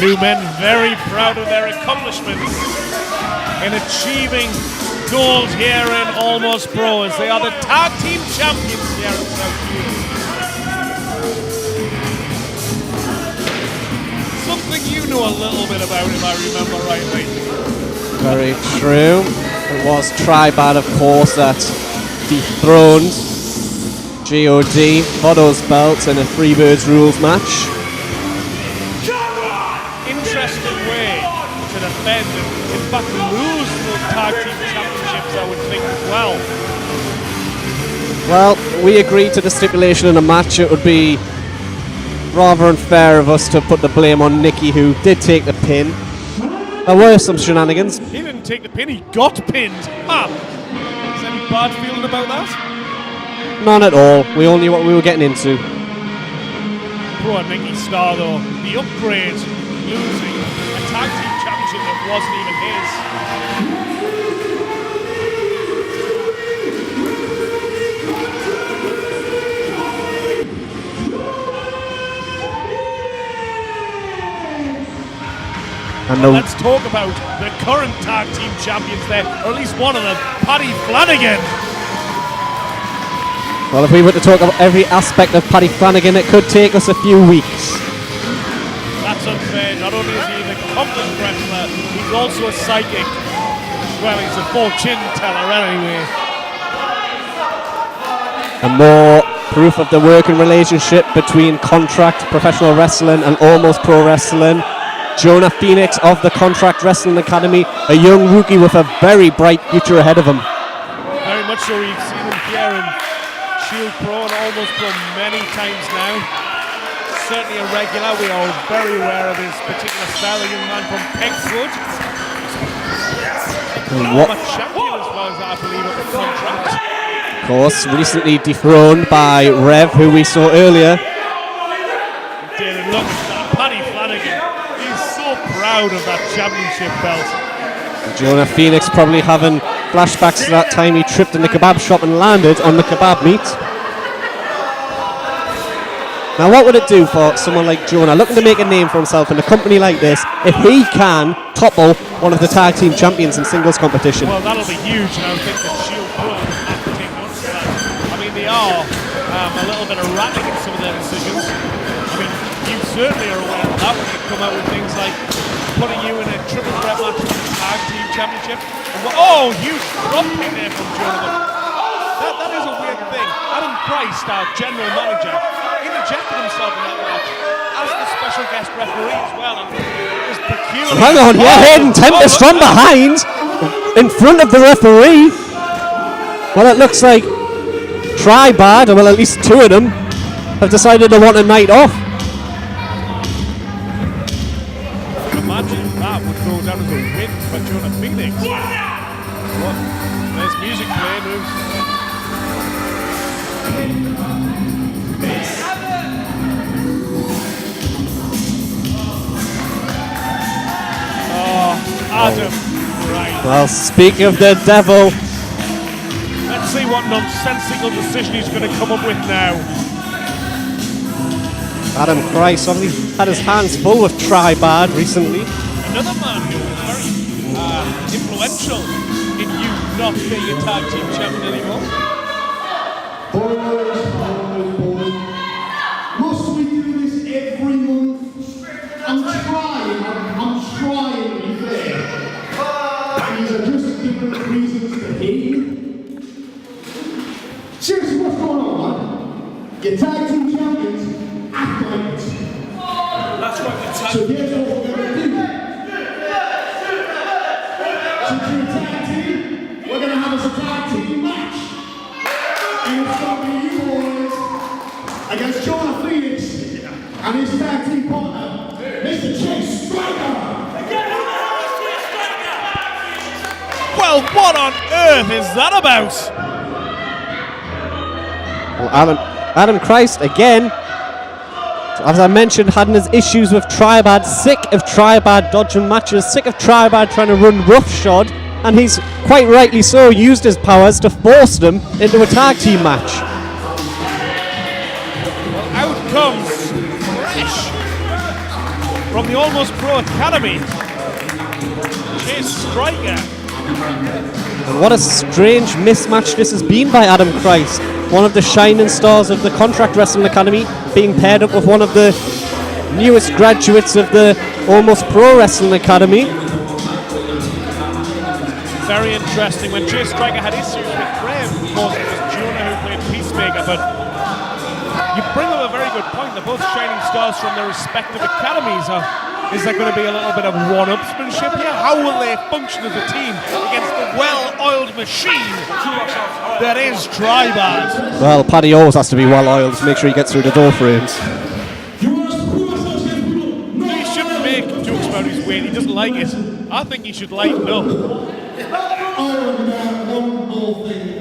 Two men very proud of their accomplishments in achieving gold here in Almost Pro, as they are the tag team champions here in South Shield. Something you know a little bit about, if I remember rightly. Very true. It was Tribad, of course, that dethroned GOD for those belts in a Freebirds rules match. Interesting way to defend and in fact lose the tag team championships, I would think, as well. Well, we agreed to the stipulation in the match. It would be rather unfair of us to put the blame on Nicky, who did take the pin. There were some shenanigans. He didn't take the pin, he got pinned. Ah, is any bad feeling about that? None at all. We all knew what we were getting into. Poor Nicky Starr, though. The upgrade, losing a tag team championship that wasn't even his. And let's talk about the current tag team champions there, or at least one of them, Paddy Flannagan. Well, if we were to talk about every aspect of Paddy Flannagan, it could take us a few weeks. That's unfair. Not only is he an accomplished wrestler, he's also a psychic. Well, he's a fortune teller anyway. And more proof of the working relationship between Contract Professional Wrestling and Almost Pro Wrestling. Jonah Phoenix of the Contract Wrestling Academy, a young rookie with a very bright future ahead of him. Very much so. We've seen him here in Shield Pro and Almost Pro many times now. Certainly a regular. We are very aware of his particular style. A young man from Pegwood. Former champion as well, as I believe, at the Contract. Of course, recently dethroned by Rev, who we saw earlier. David, look at that. Paddy Flannagan. He's so proud of that championship belt. Jonah Phoenix probably having flashbacks to that time he tripped in the kebab shop and landed on the kebab meat. Now what would it do for someone like Jonah, looking to make a name for himself in a company like this, if he can topple one of the tag team champions in singles competition? Well, that'll be huge, and I think that Shield Pro have to take notice of that. I mean, they are a little bit erratic in some of their decisions. I mean, you certainly are aware of that when you come out with things like putting you in a triple threat match for the tag team championship. Oh, huge drop kick there from Jonah. That is a weird thing. Adam Christ, our general manager, interjected himself in that match as the special guest referee as well. And it was peculiar. Hang on, yeah, Haydon Tempest from behind, in front of the referee. Well, it looks like Tribad, well, at least two of them, have decided they want a night off. Imagine that would go down as a win for Jonah Phoenix. What? There's music playing. Oh, Adam. Right. Well, speaking of the devil, let's see what nonsensical decision he's going to come up with now. Adam Christ obviously had his hands full with Tribad recently. Another man who was very influential in you not being a tag team champion anymore. Must we do this every month? I'm trying to be fair. These are just different reasons to hate. Seriously, what's going on, man? Your tag team champions act like it. That's right, the tag. So here's what we're going to do. Since you're a tag team, we're going to have us a tag team match. And it's going to be you boys against Jonah Phoenix and his tag team partner, Mr. Chase Striker. Well, what on earth is that about? Well, Adam Christ again, as I mentioned, having his issues with Tribad, sick of Tribad dodging matches, sick of Tribad trying to run roughshod, and he's quite rightly so used his powers to force them into a tag team match. Well, out comes Fresh. from the Almost Pro Academy, Chase Striker. And what a strange mismatch this has been by Adam Christ. One of the shining stars of the Contract Wrestling Academy being paired up with one of the newest graduates of the Almost Pro Wrestling Academy. Very interesting. When Chase Striker had issues with Graham, of course it was Jonah who played Peacemaker, but you bring up a very good point. They're both shining stars from their respective academies. Is there going to be a little bit of one-upsmanship here? How will they function as a team against the well-oiled machine that is Tribad? Well, Paddy always has to be well-oiled to make sure he gets through the door frames. He shouldn't make jokes about his weight. He doesn't like it. I think he should lighten up. One more thing.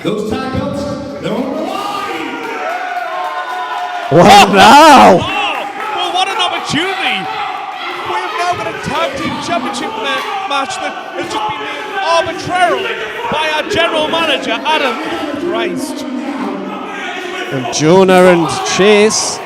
Those tag belts, they're on the line! Well, now! Well, what an opportunity! We've now got a tag team championship match that has just been named arbitrarily by our general manager, Adam Christ. And Jonah and Chase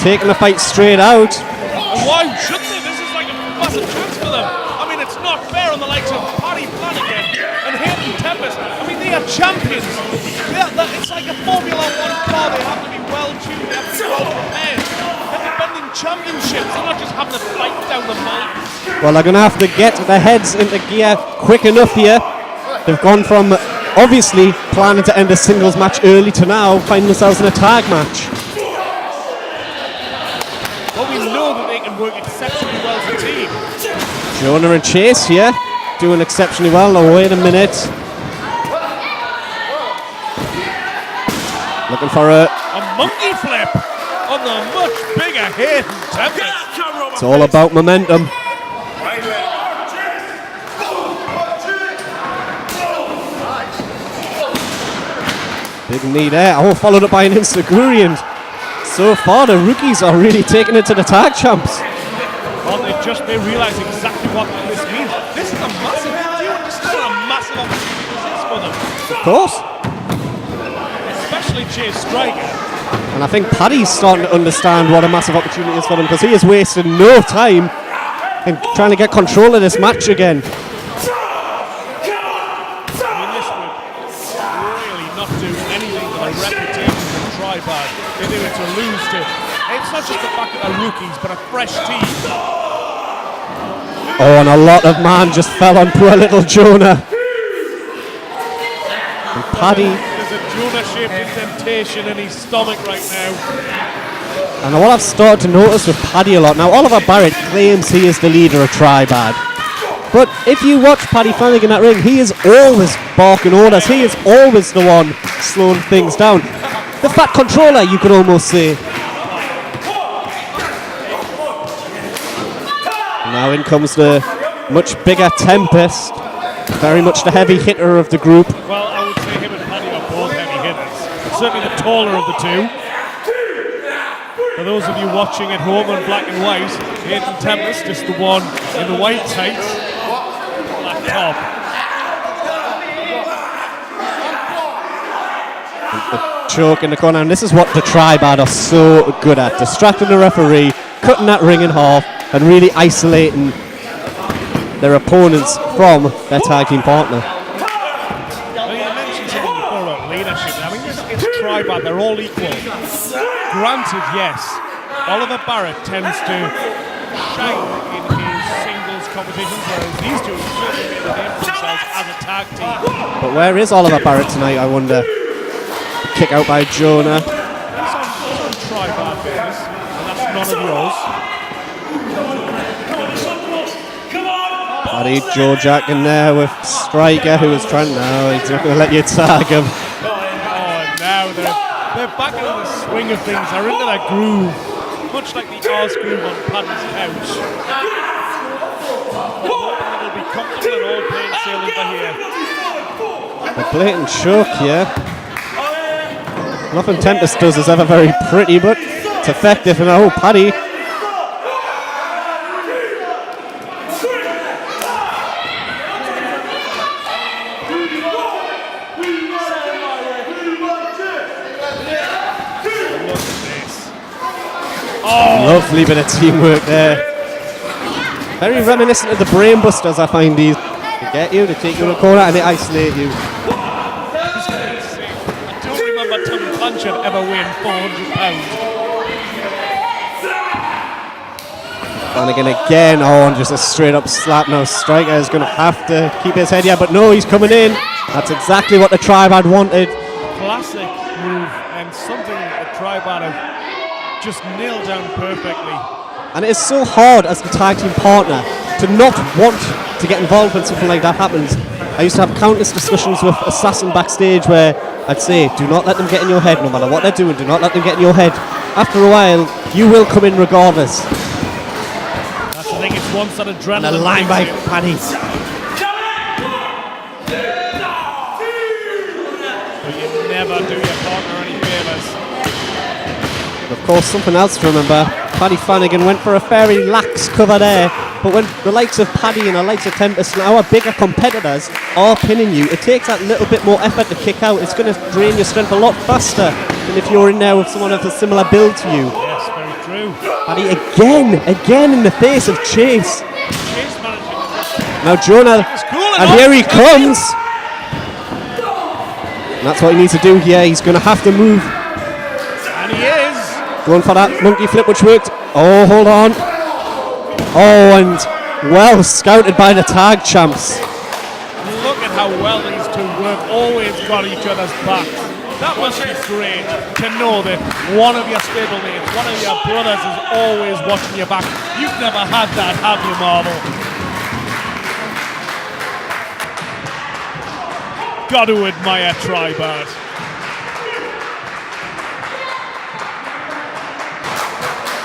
taking the fight straight out. And why shouldn't they? This is like a massive chance for them. I mean, it's not fair on the likes of Paddy, Flannagan and Haydon, Tempest. I mean, they are champions. It's like a Formula 1 car. They have to be well tuned. They have to be well prepared. They're defending championships. They're not just having to fight down the mountain. Well, they're going to have to get their heads into gear quick enough here. They've gone from obviously planning to end a singles match early to now finding themselves in a tag match. Well, we know that they can work exceptionally well as a team. Jonah and Chase here doing exceptionally well. Now, wait a minute. Looking for a monkey flip on the much bigger Haydon Tempest. It's all about momentum. Big knee there. Oh, followed up by an Instagurian. So far, the rookies are really taking it to the tag champs. Well, they realise exactly what this means. This is a massive deal. This is what a massive opportunity this is for them. Of course. Especially Chase Striker. And I think Paddy's starting to understand what a massive opportunity is for them, because he is wasting no time in trying to get control of this match again. I mean, this would really not do anything for the reputation of Tribad. They do it to lose to. It's not just the fact that they're rookies, but a fresh team. Oh, and a lot of man just fell on poor little Jonah. And Paddy. There's a Jonah-shaped indentation in his stomach right now. And what I've started to notice with Paddy a lot now, Oliver Barrett claims he is the leader of Tribad. But if you watch Paddy Flannagan in that ring, he is always barking orders. He is always the one slowing things down. The fat controller, you could almost say. Now in comes the much bigger Tempest. Very much the heavy hitter of the group. Well, I would say him and Paddy are both heavy hitters. Certainly the taller of the two. For those of you watching at home on black and white, Haydon Tempest is the one in the white tights. Black top. The choke in the corner, and this is what the Tribad are so good at. Distracting the referee, cutting that ring in half, and really isolating their opponents from their tag team partner. Well, you mentioned something before about leadership. I mean, this is Tribad, they're all equal. Granted, yes, Oliver Barrett tends to shine in his singles competitions, whereas these two have certainly made a name for themselves as a tag team. But where is Oliver Barrett tonight, I wonder? Kick out by Jonah. He's on Tribad business, and that's none of yours. Paddy Joe Jack in there with Striker, who is trying. No, he's not going to let you tag him. Oh, now they're back into the swing of things. They're into that groove, much like the arse groove on Paddy's couch. It'll be comfortable and all plain sailing for here. A blatant choke here. Nothing Tempest does is ever very pretty, but it's effective. And oh, Paddy. Lovely bit of teamwork there. Very reminiscent of the Brainbusters, I find these. They get you, they take you in a corner, and they isolate you. I don't remember Tom Blanchard ever weighing 400 pounds. Flannagan again, and just a straight up slap. Now Striker is going to have to keep his head here, but no, he's coming in. That's exactly what the Tribad wanted. Classic move, and something that the Tribad have just nailed down perfectly. And it is so hard as the tag team partner to not want to get involved when something like that happens. I used to have countless discussions with Assassin backstage where I'd say, do not let them get in your head, no matter what they're doing, do not let them get in your head. After a while, you will come in regardless. That's the thing, it's once that adrenaline. And a line by Paddy. But you never do your partner any favours. Of course, something else to remember, Paddy Flannagan went for a very lax cover there, but when the likes of Paddy and the likes of Tempest and our bigger competitors are pinning you, it takes that little bit more effort to kick out. It's going to drain your strength a lot faster than if you're in there with someone of a similar build to you. Yes, very true. Paddy again in the face of Chase. Chase managing. Now Jonah, and here he comes. And that's what he needs to do here. He's going to have to move. And he is. Going for that monkey flip, which worked. Oh, hold on. Oh, and well scouted by the tag champs. Look at how well these two work. Always got each other's backs. That must be great to know that one of your stablemates, one of your brothers is always watching your back. You've never had that, have you, Marvel? Got to admire Tribad.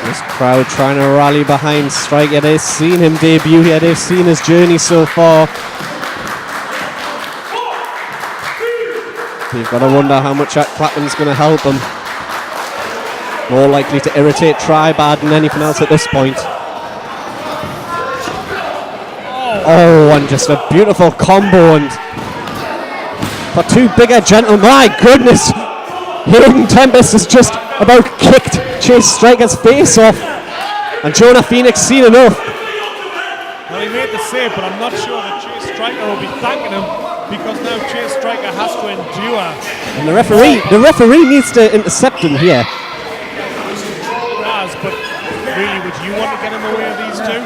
This crowd trying to rally behind Striker. They've seen him debut here. They've seen his journey so far. You've got to wonder how much that clapping's going to help him. More likely to irritate Tribad than anything else at this point. Oh, and just a beautiful combo, and for two bigger gentlemen, my goodness, Haydon Tempest has just about kicked Chase Striker's face off, and Jonah Phoenix seen enough. Well, he made the save, but I'm not sure that Chase Striker will be thanking him, because now Chase Striker has to endure. And the referee needs to intercept him here. But really, would you want to get in the way of these two?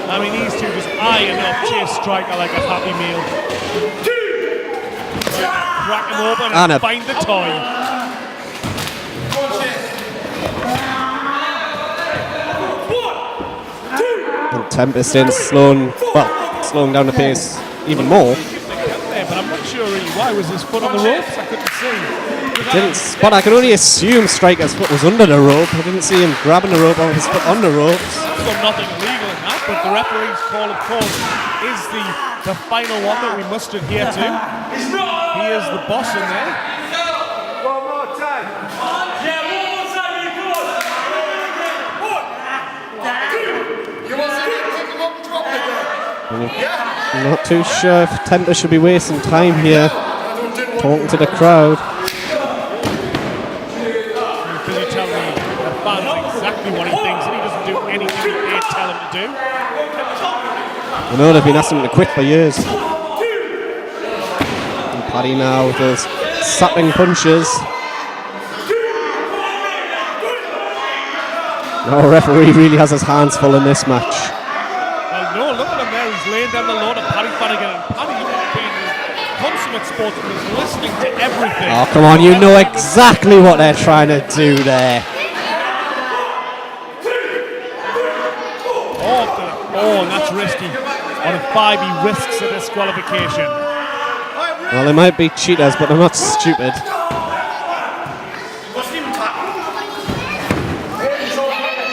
I mean, these two just eyeing up Chase Striker like a happy meal. Crack him open and find the toy. And Tempest in slowing down the pace even more. But I'm not sure really why. Was his foot on the ropes? I couldn't see. But I can only assume Striker's foot was under the rope. I didn't see him grabbing the rope or his foot on the ropes. So nothing illegal in that, but the referee's call, of course, is the final one that we must adhere to. He is the boss in there. One more time. Yeah, one more time. You want to pick him up and drop it again? I'm not too sure if Tempest should be wasting time here talking to the crowd. Because you tell me the fans exactly what he thinks, and he doesn't do anything they tell him to do. I know they've been asking him to quit for years. And Paddy now with those sapping punches. No, referee really has his hands full in this match. Well, no, look at him there. He's laying down the law to Paddy Flannagan, and Paddy, being a consummate sportsman, is listening to everything. Oh, come on, you know exactly what they're trying to do there. Oh, and that's risky. On a 5, he risks a disqualification. Well, they might be cheaters, but they're not stupid.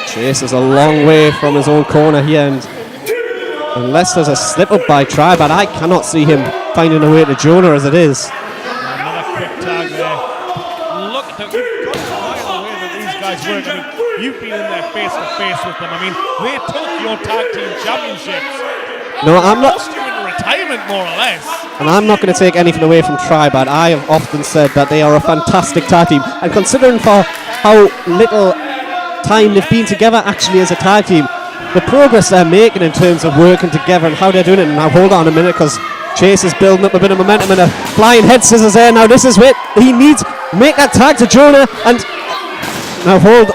Chase is a long way from his own corner here, and unless there's a slip up by Tribad, I cannot see him finding a way to Jonah as it is. Another quick tag there. Look at that. You've got to find the way that these guys work. I mean, you've been in there face to face with them. I mean, they took your tag team championships. No, I'm not. Lost you in retirement, more or less. And I'm not going to take anything away from Tribad. I have often said that they are a fantastic tag team, and considering for how little time they've been together actually as a tag team. The progress they're making in terms of working together and how they're doing it. And now hold on a minute, because Chase is building up a bit of momentum and a flying head scissors there. Now this is it. He needs make that tag to Jonah, and now hold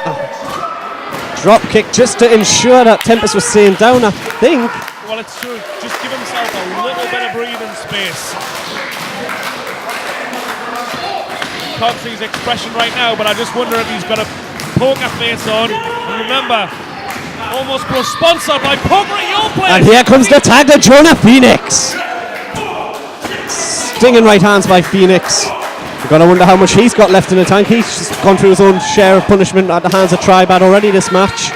drop kick just to ensure that Tempest was staying down, I think. Well, it's true. Just give himself a little bit of breathing space. Can't see his expression right now, but I just wonder if he's got a poker face on. And remember, almost pro sponsored by Poker at Your Place. And here comes the tag to Jonah Phoenix. Stinging right hands by Phoenix. You've got to wonder how much he's got left in the tank. He's just gone through his own share of punishment at the hands of Tribad already this match.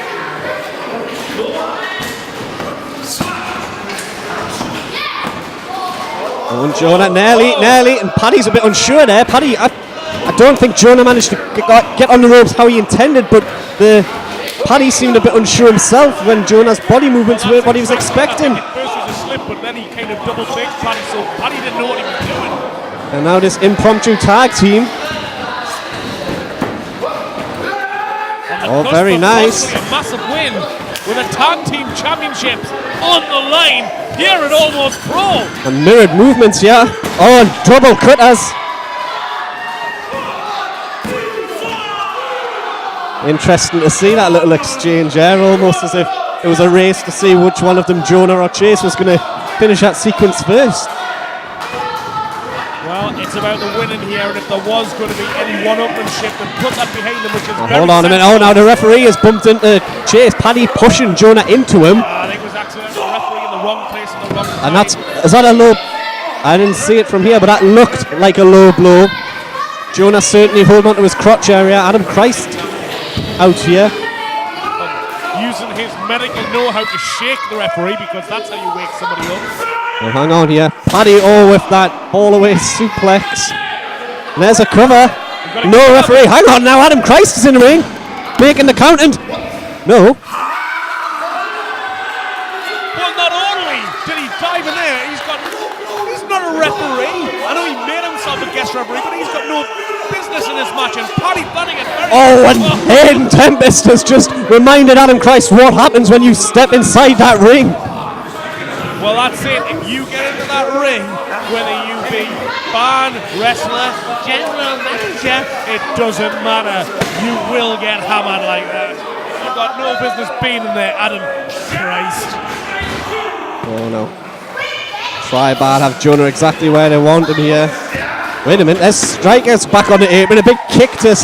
Oh, and Jonah nearly, and Paddy's a bit unsure there. Paddy, I don't think Jonah managed to get on the ropes how he intended, but Paddy seemed a bit unsure himself when Jonah's body movements weren't what he was expecting. At first it was a slip, but then he kind of double faked Paddy, so Paddy didn't know what he was doing. And now this impromptu tag team. Oh, very nice. A massive win with a tag team championship on the line here at Almost Pro. And mirrored movements, yeah. Oh, and double cutters. Interesting to see that little exchange there, almost as if it was a race to see which one of them, Jonah or Chase, was going to finish that sequence first. Well, it's about the winning here, and if there was going to be any one-upmanship, then put that behind them, which is very hold on a minute. Oh, now the referee has bumped into Chase. Paddy pushing Jonah into him. I think it was accidental. The referee in the wrong place at the wrong time. And is that a low? I didn't see it from here, but that looked like a low blow. Jonah certainly holding on to his crotch area. Adam Christ out here. Using his medical know-how to shake the referee, because that's how you wake somebody up. Well, hang on here. Paddy, with that all away suplex. And there's a cover. No referee. Hang on now. Adam Christ is in the ring. Making the count and no. Well, not only did he dive in there, he's not a referee. I know he made himself a guest referee, but he's got no business in this match. And Paddy Flannagan. And Haydon Tempest has just reminded Adam Christ what happens when you step inside that ring. Well, that's it. If you get into that ring, whether you be fan, wrestler, general manager, it doesn't matter. You will get hammered like that. You've got no business being in there, Adam Christ. Oh no. Tribad have Jonah exactly where they want him here. Wait a minute, there's Strikers back on the apron. A big kick to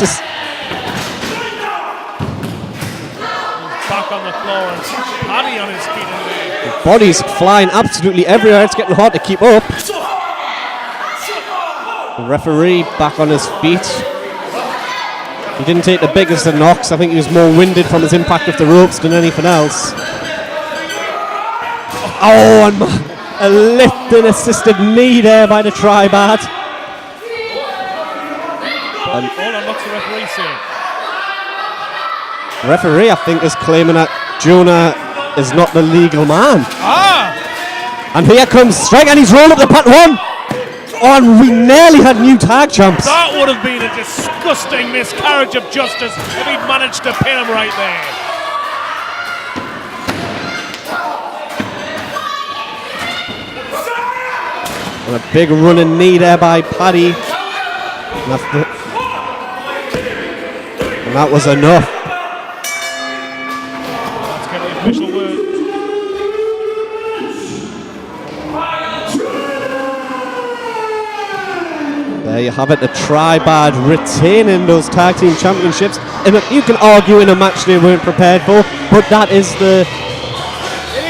back on the floor and Paddy on his feet in there. Bodies flying absolutely everywhere. It's getting hard to keep up. The referee back on his feet. He didn't take the biggest of knocks. I think he was more winded from his impact with the ropes than anything else. Oh, and a lift and assisted knee there by the Tribad. Hold on, what's the referee saying? The referee, I think, is claiming that Jonah is not the legal man. And here comes Strike, and he's rolled up the pat one. Oh, and we nearly had new tag champs. That would have been a disgusting miscarriage of justice if he'd managed to pin him right there. And a big running knee there by Paddy. And that was enough. Let's get the official word. There you have it, the Tribad retaining those tag team championships. And you can argue in a match they weren't prepared for, but that is It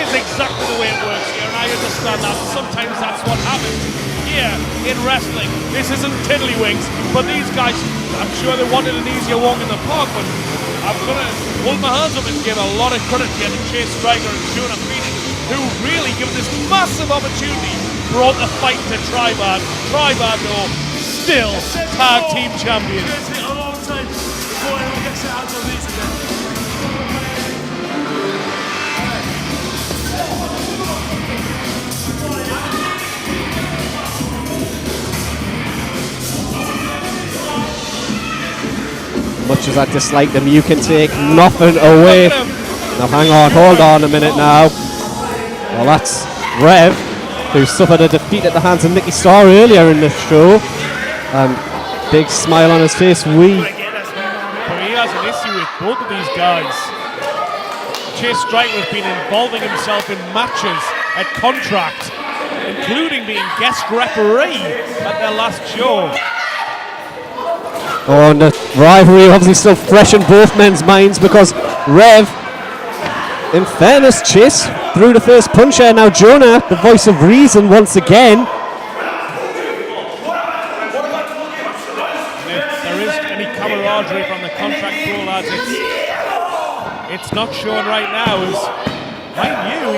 is exactly the way it works here, and I understand that. Sometimes that's what happens here in wrestling. This isn't tiddlywinks, but these guys, I'm sure they wanted an easier walk in the park, but I'm going to hold my hands up and give a lot of credit here to Chase Striker and Jonah Phoenix, who really, given this massive opportunity, brought the fight to Tribad. Tribad, though, still tag team champions. much much as I dislike them, you can take nothing away. Now hang on, hold on a minute now. Well, that's Rev, who suffered a defeat at the hands of Nicky Starr earlier in the show. Big smile on his face. But he has an issue with both of these guys. Chase Striker's been involving himself in matches at Contract, including being guest referee at their last show. Oh, and the rivalry obviously still fresh in both men's minds because Rev, in fairness, Chase threw the first punch there. Now Jonah, the voice of reason once again. If there is any camaraderie from the Contract Pro lads, it's not shown right now. As mind you,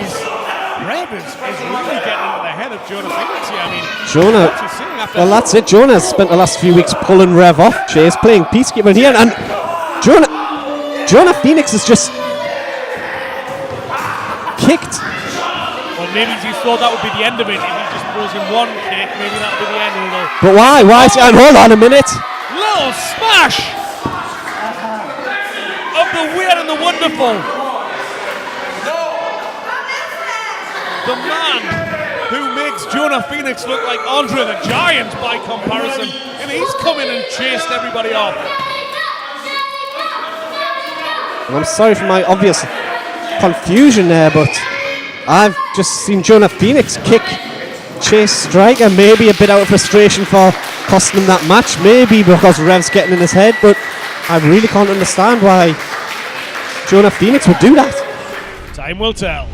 Rev is really getting into the head of Jonah Phoenix here. I mean, Jonah, what's he saying after well, that's it. Jonah's spent the last few weeks pulling Rev off Chase, playing peacekeeper here, and Jonah Phoenix is just kicked. Well, maybe he thought that would be the end of it. If he just throws in one kick, maybe that would be the end of it. But why? Why? And hold on a minute. Little smash of the weird and the wonderful. The man who makes Jonah Phoenix look like Andre the Giant by comparison. And he's come in and chased everybody off. And I'm sorry for my obvious confusion there, but I've just seen Jonah Phoenix kick Chase Striker, maybe a bit out of frustration for costing him that match, maybe because Rev's getting in his head, but I really can't understand why Jonah Phoenix would do that. Time will tell.